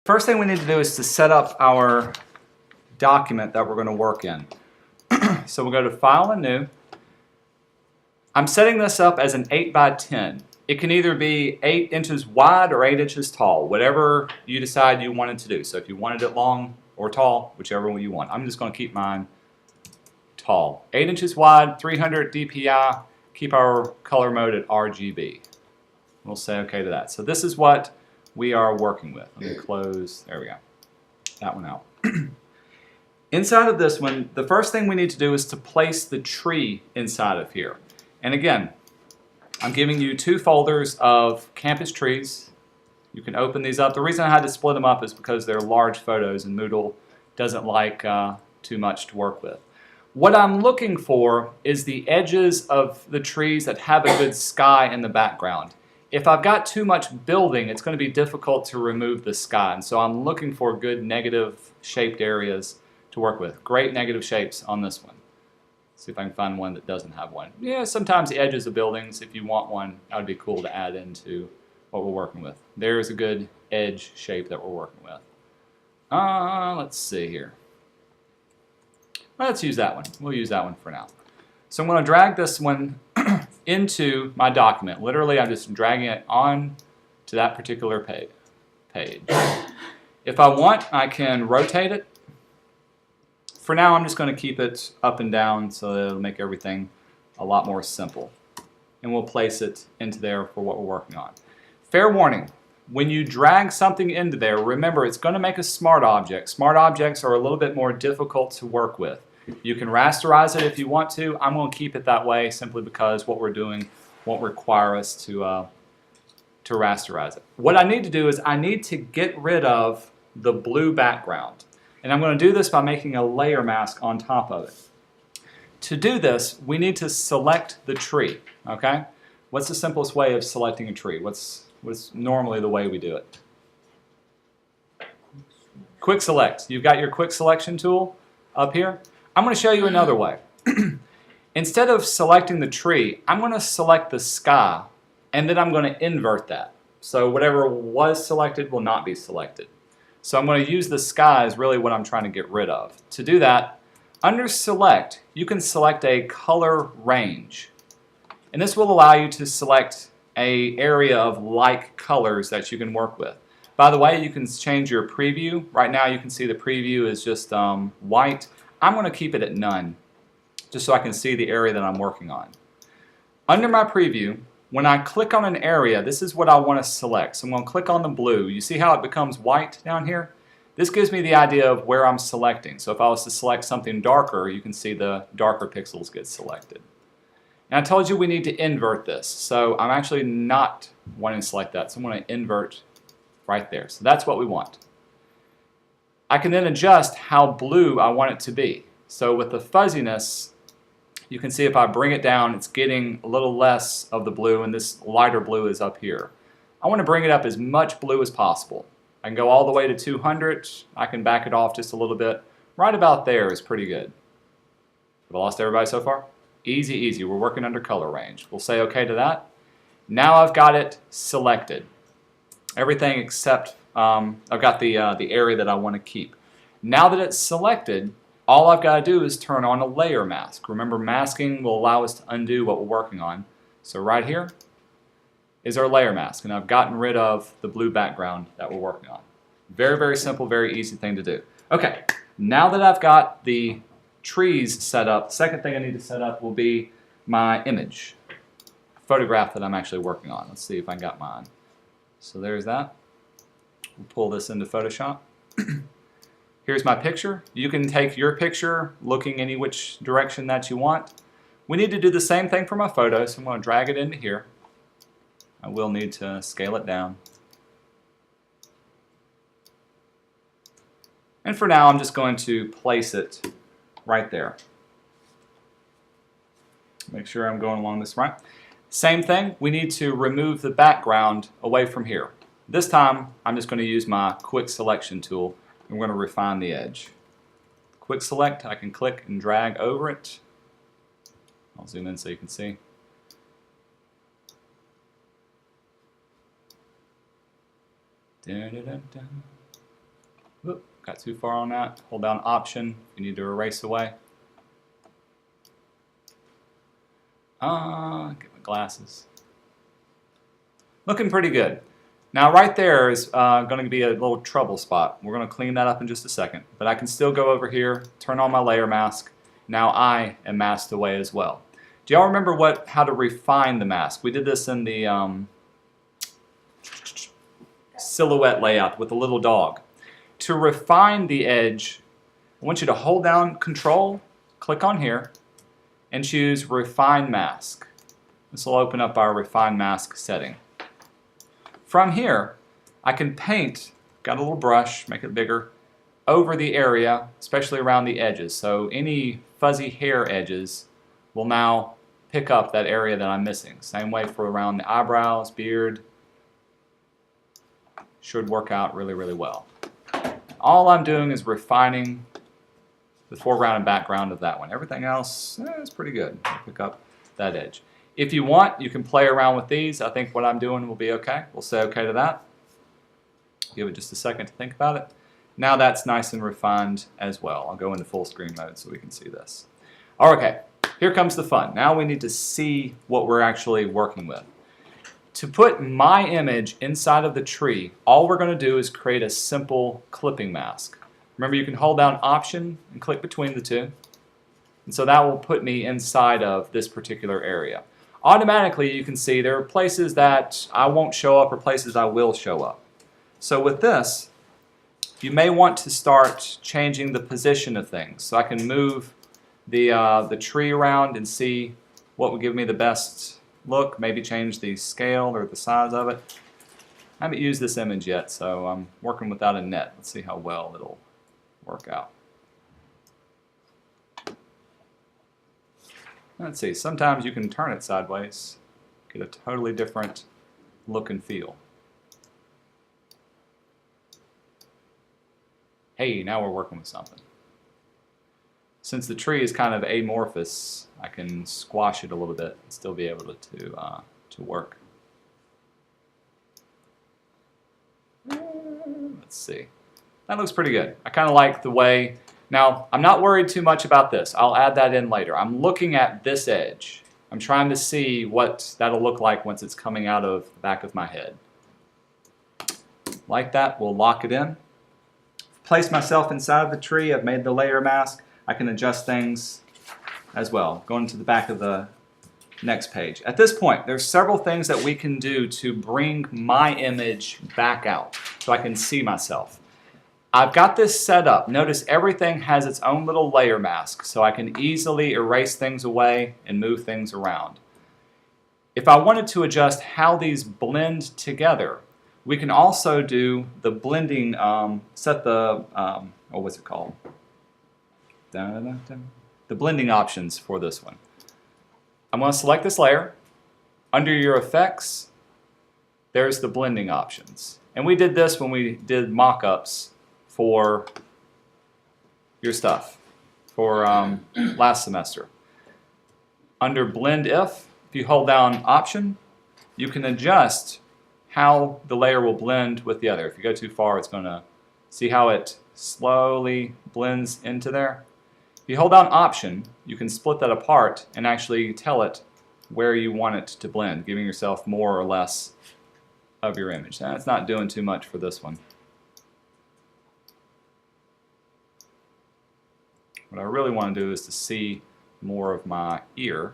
First thing we need to do is to set up our document that we're going to work in. So we'll go to File and New. I'm setting this up as an 8 by 10. It can either be 8 inches wide or 8 inches tall, whatever you decide you want it to do. So if you wanted it long or tall, whichever one you want. I'm just going to keep mine tall. 8 inches wide, 300 DPI, keep our color mode at RGB. We'll say OK to that. So this is what we are working with. Let me close, there we go, that one out. Inside of this one, the first thing we need to do is to place the tree inside of here. And again, I'm giving you 2 folders of campus trees. You can open these up. The reason I had to split them up is because they're large photos and Moodle doesn't like too much to work with. What I'm looking for is the edges of the trees that have a good sky in the background. If I've got too much building, it's going to be difficult to remove the sky. And so I'm looking for good negative shaped areas to work with. Great negative shapes on this one. See if I can find one that doesn't have one. Yeah, sometimes the edges of buildings, if you want one, that would be cool to add into what we're working with. There's a good edge shape that we're working with. Let's see here. Let's use that one. We'll use that one for now. So I'm going to drag this one into my document. Literally, I'm just dragging it on to that particular page. If I want, I can rotate it. For now, I'm just going to keep it up and down so that it'll make everything a lot more simple. And we'll place it into there for what we're working on. Fair warning, when you drag something into there, remember it's going to make a smart object. Smart objects are a little bit more difficult to work with. You can rasterize it if you want to. I'm going to keep it that way simply because what we're doing won't require us to rasterize it. What I need to do is I need to get rid of the blue background. And I'm going to do this by making a layer mask on top of it. To do this, we need to select the tree. Okay? What's the simplest way of selecting a tree? What's normally the way we do it? Quick select. You've got your quick selection tool up here. I'm going to show you another way. Instead of selecting the tree, I'm going to select the sky, and then I'm going to invert that. So whatever was selected will not be selected. So I'm going to use the sky as really what I'm trying to get rid of. To do that, under Select, you can select a color range. And this will allow you to select an area of like colors that you can work with. By the way, you can change your preview. Right now you can see the preview is just white. I'm going to keep it at none, just so I can see the area that I'm working on. Under my preview, when I click on an area, this is what I want to select. So I'm going to click on the blue. You see how it becomes white down here? This gives me the idea of where I'm selecting. So if I was to select something darker, you can see the darker pixels get selected. And I told you we need to invert this. So I'm actually not wanting to select that. So I'm going to invert right there. So that's what we want. I can then adjust how blue I want it to be. So with the fuzziness, you can see if I bring it down, it's getting a little less of the blue, and this lighter blue is up here. I want to bring it up as much blue as possible. I can go all the way to 200. I can back it off just a little bit. Right about there is pretty good. Have I lost everybody so far? Easy, easy. We're working under color range. We'll say OK to that. Now I've got it selected. Everything except I've got the area that I want to keep. Now that it's selected, all I've got to do is turn on a layer mask. Remember, masking will allow us to undo what we're working on. So right here is our layer mask, and I've gotten rid of the blue background that we're working on. Very, very simple, very easy thing to do. Okay, now that I've got the trees set up, the second thing I need to set up will be my image, photograph that I'm actually working on. Let's see if I got mine. So there's that. We'll pull this into Photoshop. Here's my picture. You can take your picture looking any which direction that you want. We need to do the same thing for my photo, so I'm going to drag it into here. I will need to scale it down. And for now, I'm just going to place it right there. Make sure I'm going along this right. Same thing, we need to remove the background away from here. This time, I'm just going to use my quick selection tool. I'm going to refine the edge. Quick select, I can click and drag over it. I'll zoom in so you can see. Oop, got too far on that. Hold down Option if you need to erase away. Get my glasses. Looking pretty good. Now right there is going to be a little trouble spot. We're going to clean that up in just a second. But I can still go over here, turn on my layer mask. Now I am masked away as well. Do y'all remember how to refine the mask? We did this in the silhouette layout with the little dog. To refine the edge, I want you to hold down Control, click on here, and choose Refine Mask. This will open up our Refine Mask setting. From here, I can paint, got a little brush, make it bigger, over the area, especially around the edges. So any fuzzy hair edges will now pick up that area that I'm missing. Same way for around the eyebrows, beard. Should work out really, really well. All I'm doing is refining the foreground and background of that one. Everything else is pretty good. Pick up that edge. If you want, you can play around with these. I think what I'm doing will be okay. We'll say okay to that. Give it just a second to think about it. Now that's nice and refined as well. I'll go into full screen mode so we can see this. Okay, here comes the fun. Now we need to see what we're actually working with. To put my image inside of the tree, all we're going to do is create a simple clipping mask. Remember, you can hold down Option and click between the two. And so that will put me inside of this particular area. Automatically, you can see there are places that I won't show up or places I will show up. So with this, you may want to start changing the position of things. So I can move the tree around and see what would give me the best look. Maybe change the scale or the size of it. I haven't used this image yet, so I'm working without a net. Let's see how well it'll work out. Let's see, sometimes you can turn it sideways, get a totally different look and feel. Hey, now we're working with something. Since the tree is kind of amorphous, I can squash it a little bit and still be able to work. Let's see. That looks pretty good. I kind of like the way. Now, I'm not worried too much about this. I'll add that in later. I'm looking at this edge. I'm trying to see what that'll look like once it's coming out of the back of my head. Like that, we'll lock it in. Place myself inside of the tree. I've made the layer mask. I can adjust things as well. Going to the back of the next page. At this point, there's several things that we can do to bring my image back out so I can see myself. I've got this set up. Notice everything has its own little layer mask, so I can easily erase things away and move things around. If I wanted to adjust how these blend together, we can also do the blending, set the, what was it called? The blending options for this one. I'm going to select this layer. Under your effects, there's the blending options. And we did this when we did mock-ups for your stuff for last semester. Under Blend If you hold down Option, you can adjust how the layer will blend with the other. If you go too far, it's going to see how it slowly blends into there. If you hold down Option, you can split that apart and actually tell it where you want it to blend, giving yourself more or less of your image. That's not doing too much for this one. What I really want to do is to see more of my ear.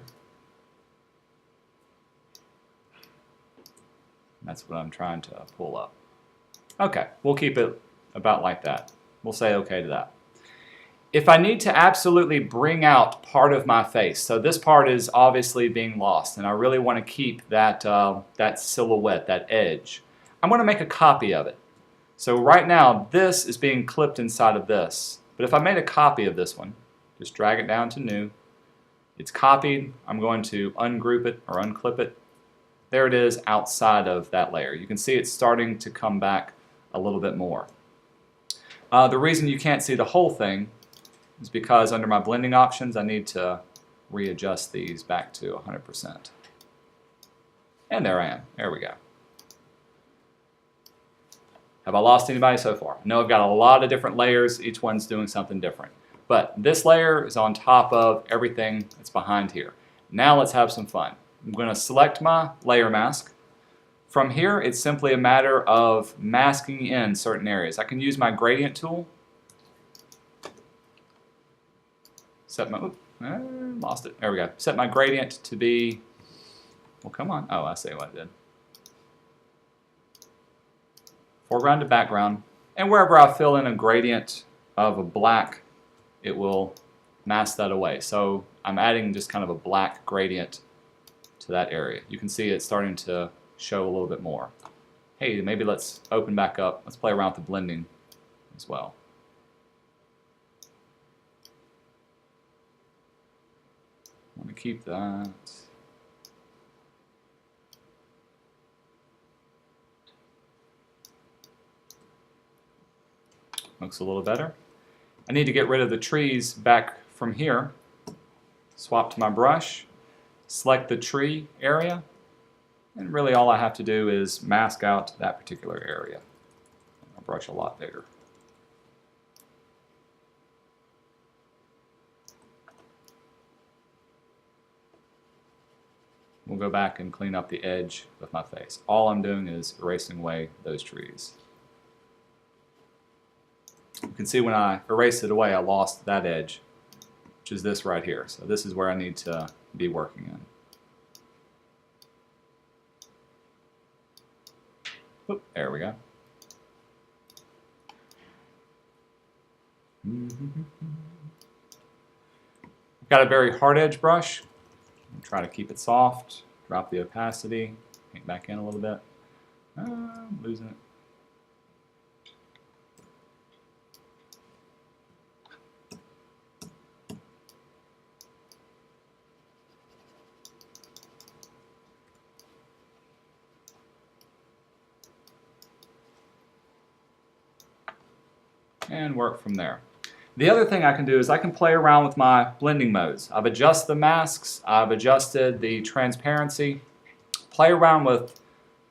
That's what I'm trying to pull up. Okay, we'll keep it about like that. We'll say okay to that. If I need to absolutely bring out part of my face, so this part is obviously being lost, and I really want to keep that, that silhouette, that edge, I'm going to make a copy of it. So right now, this is being clipped inside of this. But if I made a copy of this one, just drag it down to New. It's copied. I'm going to ungroup it or unclip it. There it is outside of that layer. You can see it's starting to come back a little bit more. The reason you can't see the whole thing is because under my blending options, I need to readjust these back to 100%. And there I am. There we go. Have I lost anybody so far? No, I've got a lot of different layers. Each one's doing something different. But this layer is on top of everything that's behind here. Now let's have some fun. I'm going to select my layer mask. From here, it's simply a matter of masking in certain areas. I can use my gradient tool. Set my, lost it. There we go. Set my gradient to be, well, come on. Oh, I see what I did. Foreground to background. And wherever I fill in a gradient of a black, it will mask that away. So I'm adding just kind of a black gradient to that area. You can see it starting to show a little bit more. Hey, maybe let's open back up. Let's play around with the blending as well. I want to keep that. Looks a little better. I need to get rid of the trees back from here. Swap to my brush, select the tree area, and really all I have to do is mask out that particular area. I'll brush a lot bigger. We'll go back and clean up the edge of my face. All I'm doing is erasing away those trees. You can see when I erased it away, I lost that edge, which is this right here. So this is where I need to be working in. Oop, there we go. I've got a very hard edge brush. Try to keep it soft. Drop the opacity. Paint back in a little bit. I'm losing it. And work from there. The other thing I can do is I can play around with my blending modes. I've adjusted the masks, I've adjusted the transparency. Play around with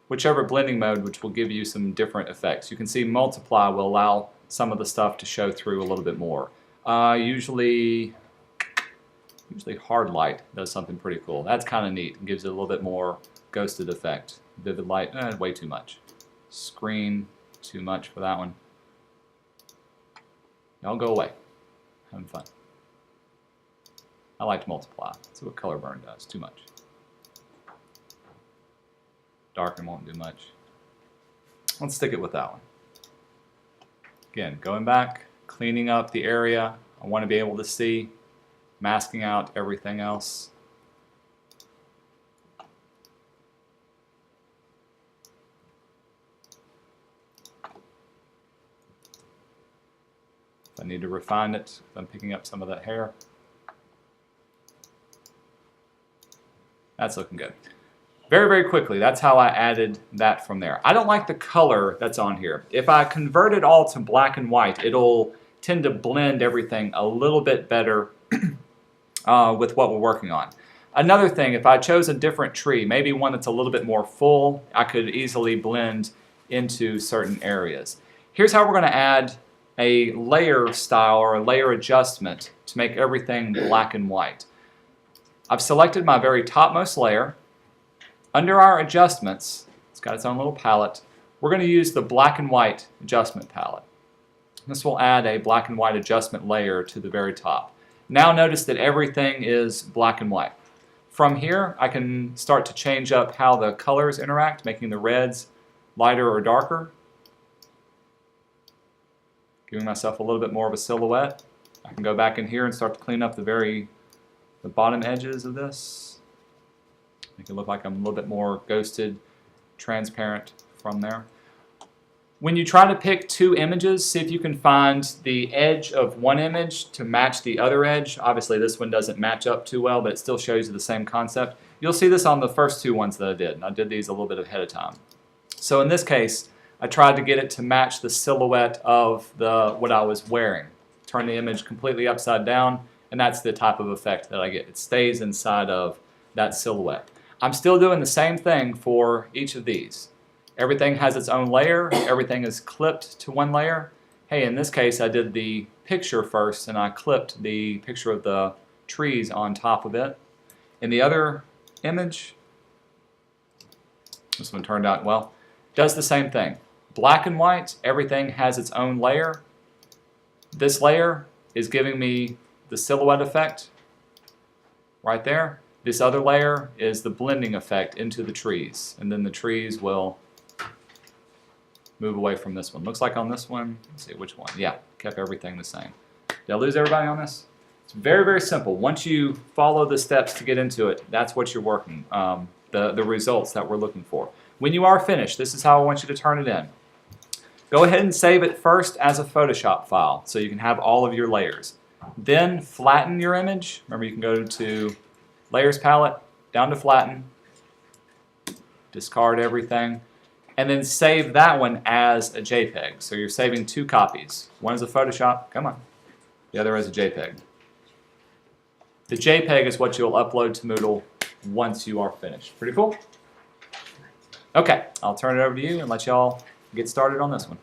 whichever blending mode which will give you some different effects. You can see multiply will allow some of the stuff to show through a little bit more. Usually hard light does something pretty cool. That's kind of neat. It gives it a little bit more ghosted effect. Vivid light, way too much. Screen, too much for that one. Y'all go away. Having fun. I like to multiply. That's what color burn does. Too much. Darken won't do much. Let's stick it with that one. Again, going back, cleaning up the area. I want to be able to see, masking out everything else. I need to refine it. I'm picking up some of that hair. That's looking good. Very, very quickly, that's how I added that from there. I don't like the color that's on here. If I convert it all to black and white, it'll tend to blend everything a little bit better with what we're working on. Another thing, if I chose a different tree, maybe one that's a little bit more full, I could easily blend into certain areas. Here's how we're going to add a layer style or a layer adjustment to make everything black and white. I've selected my very topmost layer. Under our adjustments, it's got its own little palette, we're going to use the black and white adjustment palette. This will add a black and white adjustment layer to the very top. Now notice that everything is black and white. From here, I can start to change up how the colors interact, making the reds lighter or darker. Giving myself a little bit more of a silhouette. I can go back in here and start to clean up the bottom edges of this. Make it look like I'm a little bit more ghosted, transparent from there. When you try to pick two images, see if you can find the edge of one image to match the other edge. Obviously this one doesn't match up too well, but it still shows you the same concept. You'll see this on the first two ones that I did, and I did these a little bit ahead of time. So in this case, I tried to get it to match the silhouette of what I was wearing. Turn the image completely upside down, and that's the type of effect that I get. It stays inside of that silhouette. I'm still doing the same thing for each of these. Everything has its own layer. Everything is clipped to one layer. Hey, in this case, I did the picture first, and I clipped the picture of the trees on top of it. In the other image, this one turned out well, does the same thing. Black and white, everything has its own layer. This layer is giving me the silhouette effect right there. This other layer is the blending effect into the trees, and then the trees will move away from this one. Looks like on this one, let's see which one. Yeah, kept everything the same. Did I lose everybody on this? It's very, very simple. Once you follow the steps to get into it, that's what you're working, the results that we're looking for. When you are finished, this is how I want you to turn it in. Go ahead and save it first as a Photoshop file so you can have all of your layers. Then flatten your image. Remember, you can go to Layers Palette, down to Flatten, discard everything, and then save that one as a JPEG. So you're saving 2 copies. One is a Photoshop, come on. The other is a JPEG. The JPEG is what you'll upload to Moodle once you are finished. Pretty cool? Okay, I'll turn it over to you and let y'all get started on this one.